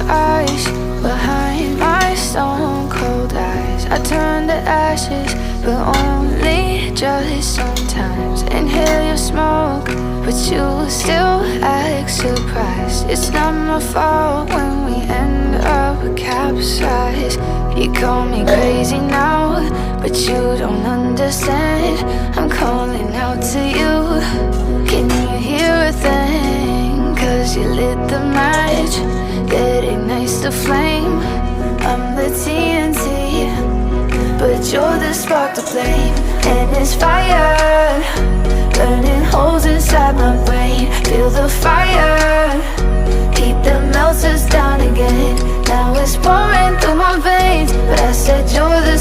ice behind my stone cold eyes. I turn to ashes, but only just sometimes. Inhale your smoke, but you still act surprised. It's not my fault when we end up capsized. You call me crazy now, but you don't understand. I'm calling out to you. Can you hear a thing? 'Cause you lit the match that ignites the flame. I'm the TNT, but you're the spark to flame. And it's fire, burning holes inside my brain. Feel the fire, heat that melts us down again. Now it's pouring through my veins, but I said you're the